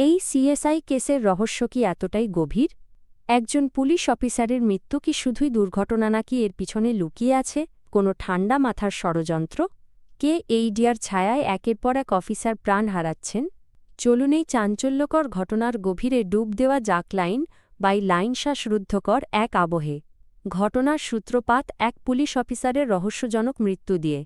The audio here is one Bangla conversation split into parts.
এই সিএসআই কেসের রহস্য কি এতটাই গভীর? একজন পুলিশ অফিসারের মৃত্যু কি শুধুই দুর্ঘটনা নাকি এর পিছনে লুকিয়ে আছে কোনো ঠান্ডা মাথার ষড়যন্ত্র? কে এইডিআর ছায়ায় একের পর এক অফিসার প্রাণ হারাচ্ছেন? চলুন এই চাঞ্চল্যকর ঘটনার গভীরে ডুব দেওয়া যাক লাইন বাই লাইন শ্বাসরুদ্ধকর এক আবহে। ঘটনার সূত্রপাত এক পুলিশ অফিসারের রহস্যজনক মৃত্যু দিয়ে।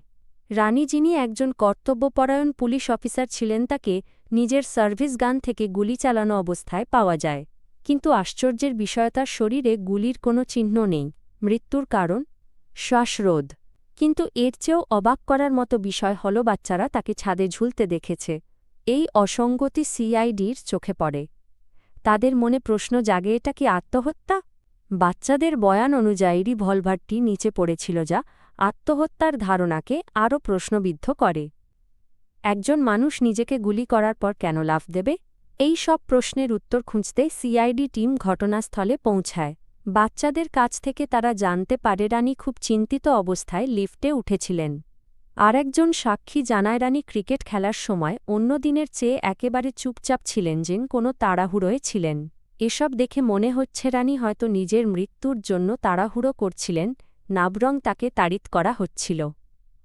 রানী, যিনি একজন কর্তব্যপরায়ণ পুলিশ অফিসার ছিলেন, তাকে নিজের সার্ভিস গান থেকে গুলি চালানো অবস্থায় পাওয়া যায়। কিন্তু আশ্চর্যের বিষয়, তার শরীরে গুলির কোনো চিহ্ন নেই। মৃত্যুর কারণ? শ্বাসরোধ। কিন্তু এর চেয়েও অবাক করার মতো বিষয় হল বাচ্চারা তাকে ছাদে ঝুলতে দেখেছে। এই অসঙ্গতি সিআইডির চোখে পড়ে। তাদের মনে প্রশ্ন জাগে, এটা কি আত্মহত্যা? বাচ্চাদের বয়ান অনুযায়ী রিভলভারটি নিচে পড়েছিল, যা আত্মহত্যার ধারণাকে আরও প্রশ্নবিদ্ধ করে। একজন মানুষ নিজেকে গুলি করার পর কেন লাফ দেবে? এই সব প্রশ্নের উত্তর খুঁজতে সিআইডি টিম ঘটনাস্থলে পৌঁছায়। বাচ্চাদের কাছ থেকে তারা জানতে পারে রানী খুব চিন্তিত অবস্থায় লিফটে উঠেছিলেন। আরেকজন সাক্ষী জানায় রানী ক্রিকেট খেলার সময় অন্য দিনের চেয়ে একেবারে চুপচাপ ছিলেন, যেন কোনো তাড়াহুড়োয় ছিলেন। এসব দেখে মনে হচ্ছে রানী হয়তো নিজের মৃত্যুর জন্য তাড়াহুড়ো করছিলেন, নাবরং তাকে তাড়িত করা হচ্ছিল।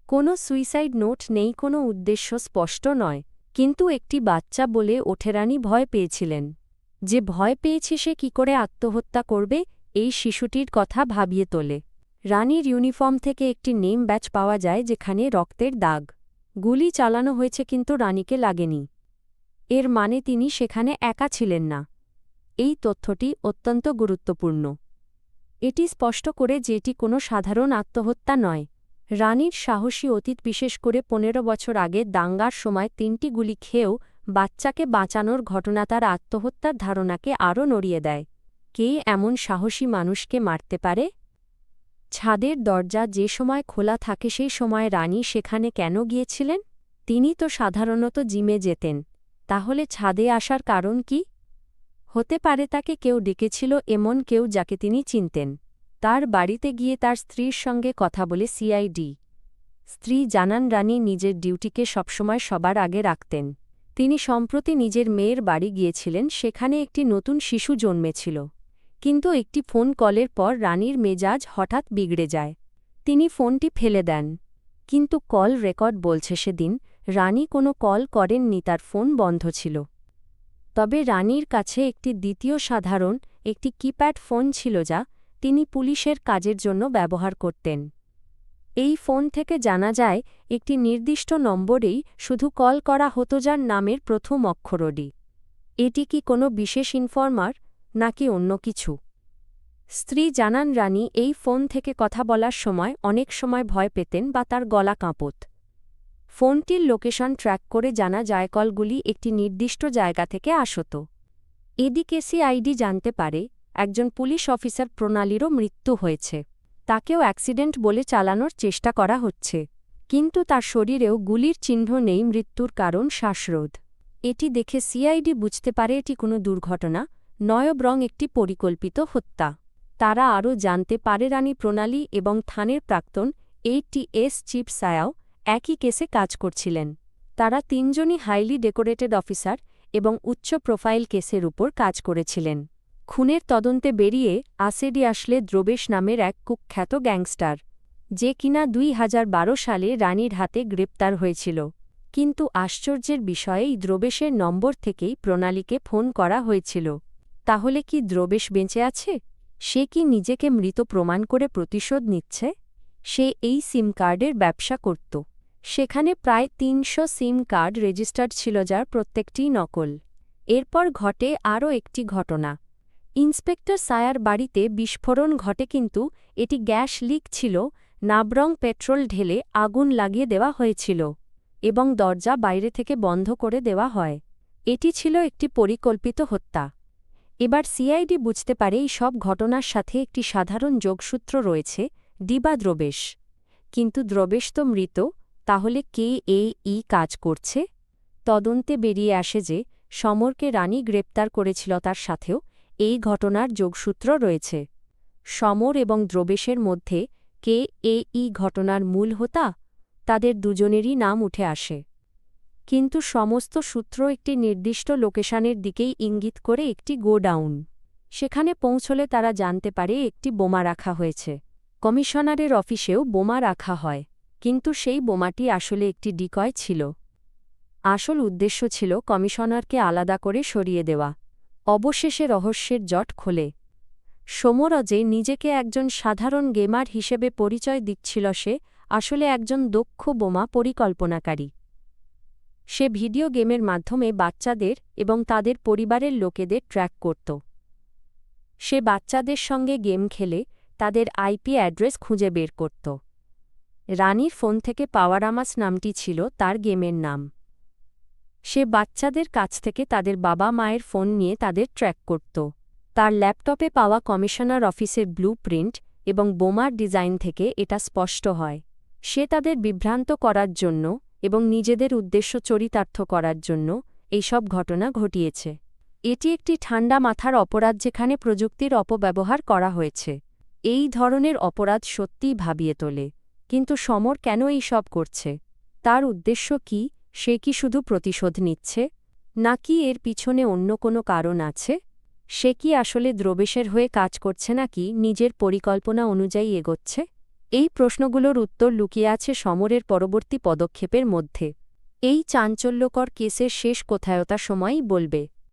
কোনো সুইসাইড নোট নেই, কোনো উদ্দেশ্য স্পষ্ট নয়। কিন্তু একটি বাচ্চা বলে ওঠে রানী ভয় পেয়েছিলেন। যে ভয় পেয়েছে সে কি করে আত্মহত্যা করবে, এই শিশুটির কথা ভাবিয়ে তোলে। রানীর ইউনিফর্ম থেকে একটি নেম ব্যাচ পাওয়া যায়, যেখানে রক্তের দাগ। গুলি চালানো হয়েছে কিন্তু রানীকে লাগেনি। এর মানে তিনি সেখানে একা ছিলেন না। এই তথ্যটি অত্যন্ত গুরুত্বপূর্ণ। এটি স্পষ্ট করে যে এটি কোনো সাধারণ আত্মহত্যা নয়। রানীর সাহসী অতীত, বিশেষ করে 15 বছর আগে দাঙ্গার সময় 3টি গুলি খেয়েও বাচ্চাকে বাঁচানোর ঘটনা, তার আত্মহত্যার ধারণাকে আরও নড়িয়ে দেয়। কে এমন সাহসী মানুষকে মারতে পারে? ছাদের দরজা যে সময় খোলা থাকে সেই সময় রানী সেখানে কেন গিয়েছিলেন? তিনি তো সাধারণত জিমে যেতেন। তাহলে ছাদে আসার কারণ কি? হতে পারে তাকে কেউ ডেকেছিল, এমন কেউ যাকে তিনি চিনতেন। তার বাড়িতে গিয়ে তার স্ত্রীর সঙ্গে কথা বলে সিআইডি। স্ত্রী জানান রানী নিজের ডিউটিকে সবসময় সবার আগে রাখতেন। তিনি সম্প্রতি নিজের মেয়ের বাড়ি গিয়েছিলেন, সেখানে একটি নতুন শিশু জন্মেছিল। কিন্তু একটি ফোন কলের পর রানীর মেজাজ হঠাৎ বিগড়ে যায়। তিনি ফোনটি ফেলে দেন। কিন্তু কল রেকর্ড বলছে সেদিন রানী কোনো কল করেননি, তার ফোন বন্ধ ছিল। তবে রানীর কাছে একটি দ্বিতীয় সাধারণ একটি কিপ্যাড ফোন ছিল, যা তিনি পুলিশের কাজের জন্য ব্যবহার করতেন। এই ফোন থেকে জানা যায় একটি নির্দিষ্ট নম্বরেই শুধু কল করা হতো, যার নামের প্রথম অক্ষরটি। এটি কি কোনো বিশেষ ইনফর্মার নাকি অন্য কিছু? স্ত্রী জানান রানী এই ফোন থেকে কথা বলার সময় অনেক সময় ভয় পেতেন বা তার গলা কাঁপত। ফোনটির লোকেশন ট্র্যাক করে জানা যায় কলগুলি একটি নির্দিষ্ট জায়গা থেকে আসত। এদিকে সিআইডি জানতে পারে একজন পুলিশ অফিসার প্রণালীরও মৃত্যু হয়েছে। তাকেও অ্যাক্সিডেন্ট বলে চালানোর চেষ্টা করা হচ্ছে। কিন্তু তার শরীরেও গুলির চিহ্ন নেই। মৃত্যুর কারণ শ্বাসরোধ। এটি দেখে সিআইডি বুঝতে পারে এটি কোনো দুর্ঘটনা নয়, বরং একটি পরিকল্পিত হত্যা। তারা আরও জানতে পারে রানী প্রণালী এবং থানের প্রাক্তন এটিএস চিফ সায়াও একই কেসে কাজ করছিলেন। তারা তিনজনই হাইলি ডেকোরেটেড অফিসার এবং উচ্চ প্রোফাইল কেসের উপর কাজ করেছিলেন। খুনের তদন্তে বেরিয়ে আসলে দ্রবেশ নামের এক কুখ্যাত গ্যাংস্টার, যে কিনা 2012 সালে রানীর হাতে গ্রেপ্তার হয়েছিল। কিন্তু আশ্চর্যের বিষয়ে দ্রবেশের নম্বর থেকেই প্রণালীকে ফোন করা হয়েছিল। তাহলে কি দ্রবেশ বেঁচে আছে? সে কি নিজেকে মৃত প্রমাণ করে প্রতিশোধ নিচ্ছে? সে এই সিম কার্ডের ব্যবসা করত। সেখানে প্রায় 300 সিম কার্ড রেজিস্টার্ড ছিল, যার প্রত্যেকটিই নকল। এরপর ঘটে আরও একটি ঘটনা। ইন্সপেক্টর সায়ার বাড়িতে বিস্ফোরণ ঘটে, কিন্তু এটি গ্যাস লিক ছিল, নাবরং পেট্রোল ঢেলে আগুন লাগিয়ে দেওয়া হয়েছিল এবং দরজা বাইরে থেকে বন্ধ করে দেওয়া হয়। এটি ছিল একটি পরিকল্পিত হত্যা। এবার সিআইডি বুঝতে পারে এই সব ঘটনার সাথে একটি সাধারণ যোগসূত্র রয়েছে, ডিবা দ্রবেশ। কিন্তু দ্রবেশ তো মৃত, তাহলে কে এই কাজ করছে? তদন্তে বেরিয়ে আসে যে সমরকে রানী গ্রেপ্তার করেছিল, তার সাথেও এই ঘটনার যোগসূত্র রয়েছে। সমর এবং দ্রবেশের মধ্যে কে এই ঘটনার মূল হোতা, তাদের দুজনেরই নাম উঠে আসে। কিন্তু সমস্ত সূত্র একটি নির্দিষ্ট লোকেশনের দিকেই ইঙ্গিত করে, একটি গোডাউন। সেখানে পৌঁছলে তারা জানতে পারে একটি বোমা রাখা হয়েছে। কমিশনারের অফিসেও বোমা রাখা হয়, কিন্তু সেই বোমাটি আসলে একটি ডিকয় ছিল। আসল উদ্দেশ্য ছিল কমিশনারকে আলাদা করে সরিয়ে দেওয়া। অবশেষে রহস্যের জট খোলে। সমর যে নিজেকে একজন সাধারণ গেমার হিসেবে পরিচয় দিচ্ছিল, সে আসলে একজন দক্ষ বোমা পরিকল্পনাকারী। সে ভিডিও গেমের মাধ্যমে বাচ্চাদের এবং তাদের পরিবারের লোকেদের ট্র্যাক করত। সে বাচ্চাদের সঙ্গে গেম খেলে তাদের আইপি অ্যাড্রেস খুঁজে বের করত। রানীর ফোন থেকে পাওয়ারামাস নামটি ছিল তার গেমের নাম। সে বাচ্চাদের কাছ থেকে তাদের বাবা মায়ের ফোন নিয়ে তাদের ট্র্যাক করত। তার ল্যাপটপে পাওয়া কমিশনার অফিসের ব্লুপ্রিন্ট এবং বোমার ডিজাইন থেকে এটা স্পষ্ট হয়। সে তাদের বিভ্রান্ত করার জন্য এবং নিজেদের উদ্দেশ্য চরিতার্থ করার জন্য এইসব ঘটনা ঘটিয়েছে। এটি একটি ঠান্ডা মাথার অপরাধ, যেখানে প্রযুক্তির অপব্যবহার করা হয়েছে। এই ধরনের অপরাধ সত্যিই ভাবিয়ে তোলে। কিন্তু সমর কেন এই সব করছে? তার উদ্দেশ্য কি? সে কি শুধু প্রতিশোধ নিচ্ছে, নাকি এর পিছনে অন্য কোনো কারণ আছে? সে কি আসলে দ্রবেশের হয়ে কাজ করছে, নাকি নিজের পরিকল্পনা অনুযায়ী এগোচ্ছে? এই প্রশ্নগুলোর উত্তর লুকিয়ে আছে সমরের পরবর্তী পদক্ষেপের মধ্যে। এই চাঞ্চল্যকর কেসের শেষ কোথায় তা সময়ই বলবে।